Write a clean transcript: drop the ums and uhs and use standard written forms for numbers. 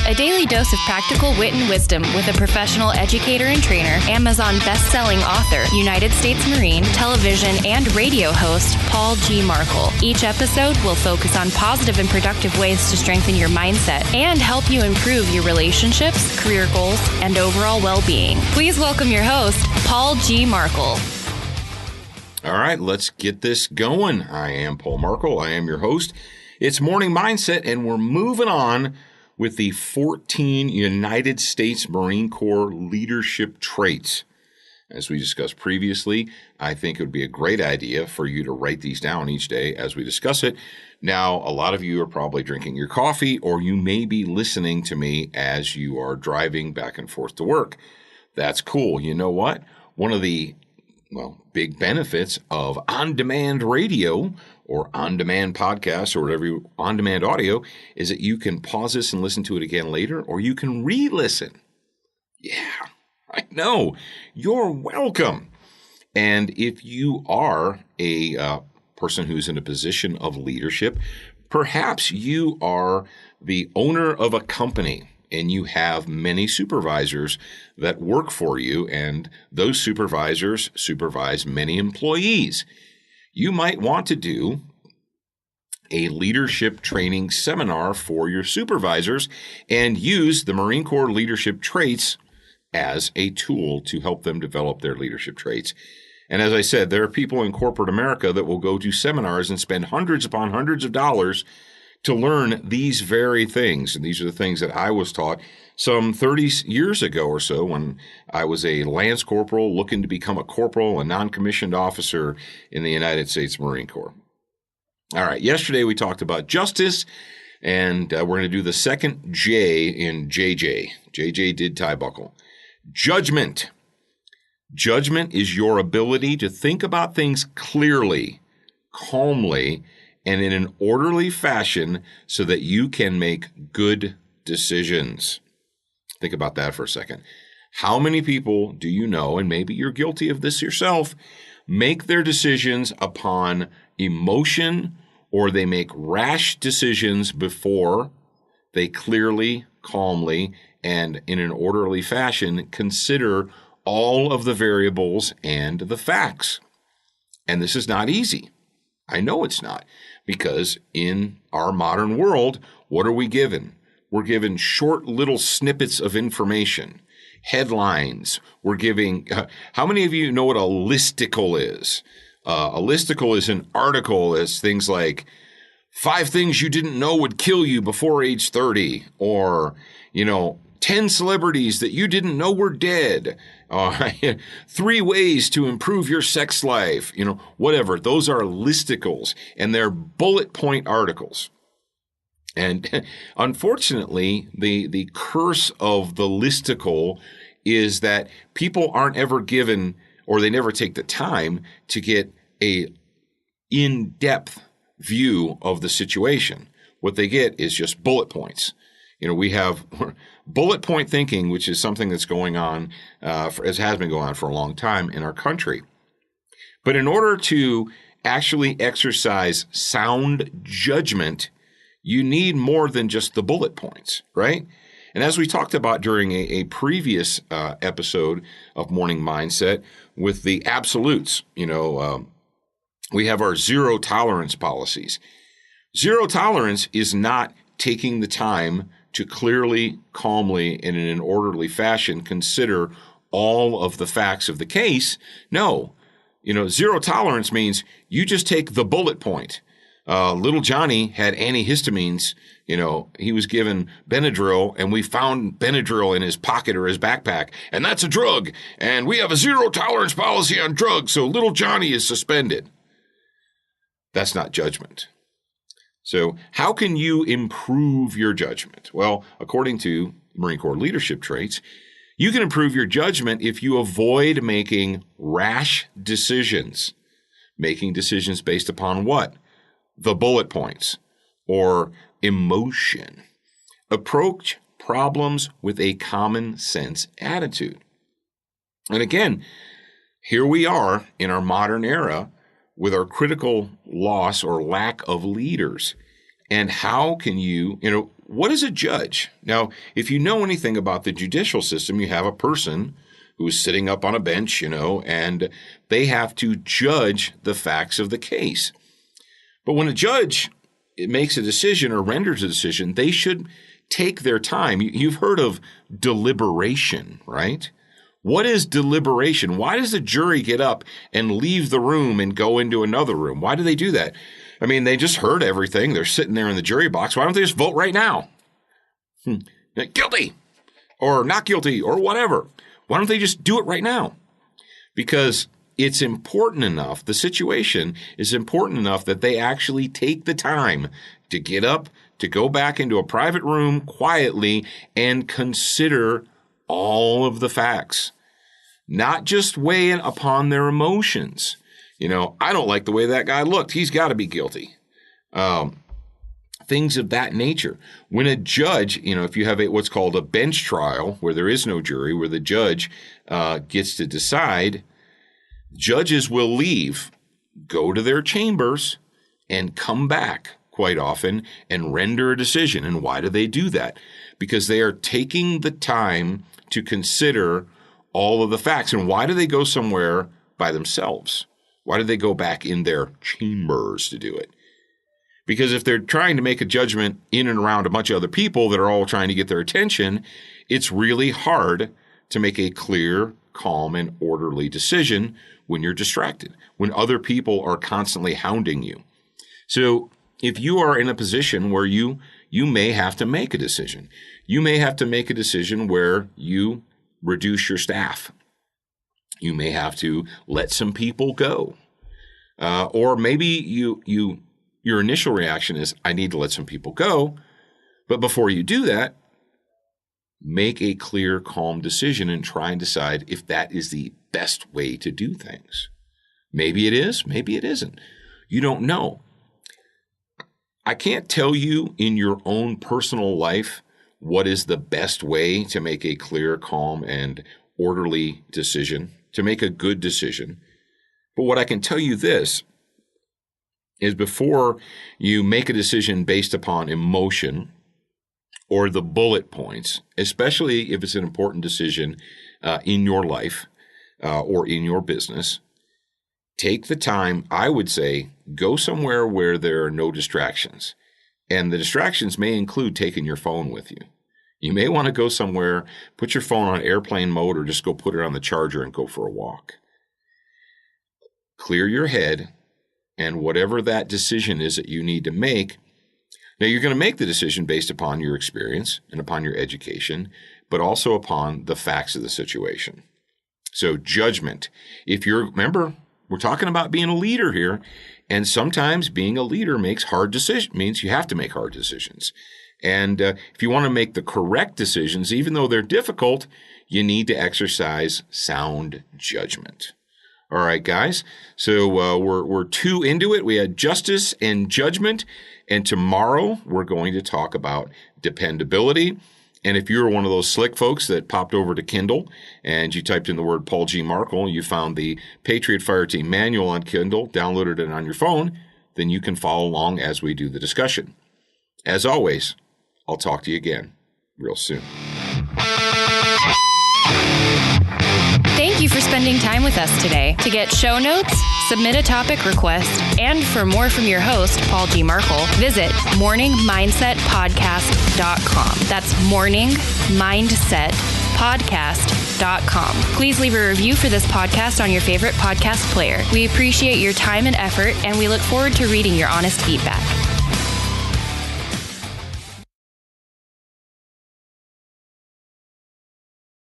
A daily dose of practical wit and wisdom with a professional educator and trainer, Amazon best-selling author, United States Marine, television and radio host, Paul G. Markel. Each episode will focus on positive and productive ways to strengthen your mindset and help you improve your relationships, career goals, and overall well-being. Please welcome your host, Paul G. Markel. All right, let's get this going. I am Paul Markel. I am your host. It's Morning Mindset, and we're moving on with the 14 United States Marine Corps leadership traits. As we discussed previously, I think it would be a great idea for you to write these down each day as we discuss it. Now, a lot of you are probably drinking your coffee, or you may be listening to me as you are driving back and forth to work. That's cool. You know what? One of the big benefits of on-demand radio or on-demand podcasts or whatever, on-demand audio, is that you can pause this and listen to it again later, or you can re-listen. Yeah, I know. You're welcome. And if you are a person who's in a position of leadership, perhaps you are the owner of a company and you have many supervisors that work for you, and those supervisors supervise many employees. You might want to do a leadership training seminar for your supervisors and use the Marine Corps leadership traits as a tool to help them develop their leadership traits. And as I said, there are people in corporate America that will go to seminars and spend hundreds upon hundreds of dollars to learn these very things. And these are the things that I was taught some 30 years ago or so when I was a Lance Corporal looking to become a corporal, a non-commissioned officer in the United States Marine Corps. All right, yesterday we talked about justice, and we're going to do the second J in JJ. JJ did tie buckle. Judgment. Judgment is your ability to think about things clearly, calmly, and in an orderly fashion so that you can make good decisions. Think about that for a second. How many people do you know, and maybe you're guilty of this yourself, make their decisions upon emotion, or they make rash decisions before they clearly, calmly, and in an orderly fashion consider all of the variables and the facts? And this is not easy. I know it's not, because in our modern world, what are we given? We're given short little snippets of information, headlines. We're giving, how many of you know what a listicle is? A listicle is an article. It's things like 5 things you didn't know would kill you before age 30, or, 10 celebrities that you didn't know were dead. 3 ways to improve your sex life, whatever. Those are listicles, and they're bullet point articles. And unfortunately, the curse of the listicle is that people aren't ever given, or they never take the time to get a in-depth view of the situation. What they get is just bullet points. We have bullet point thinking, which is something that's going on, as has been going on for a long time in our country. But in order to actually exercise sound judgment, you need more than just the bullet points, right? And as we talked about during a previous episode of Morning Mindset with the absolutes, we have our zero tolerance policies. Zero tolerance is not taking the time to clearly, calmly, and in an orderly fashion consider all of the facts of the case. No, zero tolerance means you just take the bullet point. Little Johnny had antihistamines. He was given Benadryl, and we found Benadryl in his pocket or his backpack, and that's a drug. And we have a zero tolerance policy on drugs, so little Johnny is suspended. That's not judgment. So how can you improve your judgment? Well, according to Marine Corps leadership traits, you can improve your judgment if you avoid making rash decisions. Making decisions based upon what? The bullet points or emotion. Approach problems with a common sense attitude. And again, here we are in our modern era with our critical loss or lack of leaders. And how can what is a judge? Now, if you know anything about the judicial system, you have a person who's sitting up on a bench, and they have to judge the facts of the case. But when a judge makes a decision or renders a decision, they should take their time. You've heard of deliberation, right? What is deliberation? Why does the jury get up and leave the room and go into another room? Why do they do that? I mean, they just heard everything. They're sitting there in the jury box. Why don't they just vote right now? Guilty or not guilty or whatever. Why don't they just do it right now? Because it's important enough, the situation is important enough that they actually take the time to get up, to go back into a private room quietly and consider all of the facts, not just weigh in upon their emotions. I don't like the way that guy looked. He's got to be guilty. Things of that nature. When a judge, if you have what's called a bench trial where there is no jury, where the judge gets to decide, judges will leave, go to their chambers, and come back quite often and render a decision. And why do they do that? Because they are taking the time to consider all of the facts. And why do they go somewhere by themselves? Why do they go back in their chambers to do it? Because if they're trying to make a judgment in and around a bunch of other people that are all trying to get their attention, it's really hard to make a clear, calm, and orderly decision when you're distracted, when other people are constantly hounding you. So if you are in a position where you may have to make a decision, you may have to make a decision where you reduce your staff. You may have to let some people go. Or maybe your initial reaction is, I need to let some people go. But before you do that, make a clear, calm decision and try and decide if that is the best way to do things. Maybe it is, maybe it isn't. You don't know. I can't tell you in your own personal life what is the best way to make a clear, calm, and orderly decision, to make a good decision. But what I can tell you this is, before you make a decision based upon emotion or the bullet points, especially if it's an important decision in your life or in your business, take the time, I would say, go somewhere where there are no distractions. And the distractions may include taking your phone with you. You may want to go somewhere, put your phone on airplane mode, or just go put it on the charger and go for a walk. Clear your head, and whatever that decision is that you need to make. Now, you're going to make the decision based upon your experience and upon your education, but also upon the facts of the situation. So judgment. Remember, we're talking about being a leader here, and sometimes being a leader makes hard decisions, means you have to make hard decisions. And if you want to make the correct decisions, even though they're difficult, you need to exercise sound judgment. All right, guys. So we're two into it. We had justice and judgment. And tomorrow we're going to talk about dependability. And if you're one of those slick folks that popped over to Kindle and you typed in the word Paul G. Markel, you found the Patriot Fireteam Manual on Kindle, downloaded it on your phone, then you can follow along as we do the discussion. As always, I'll talk to you again real soon. Thank you for spending time with us today. To get show notes, submit a topic request, and for more from your host, Paul G. Markel, visit morningmindsetpodcast.com. That's morningmindsetpodcast.com. Please leave a review for this podcast on your favorite podcast player. We appreciate your time and effort, and we look forward to reading your honest feedback.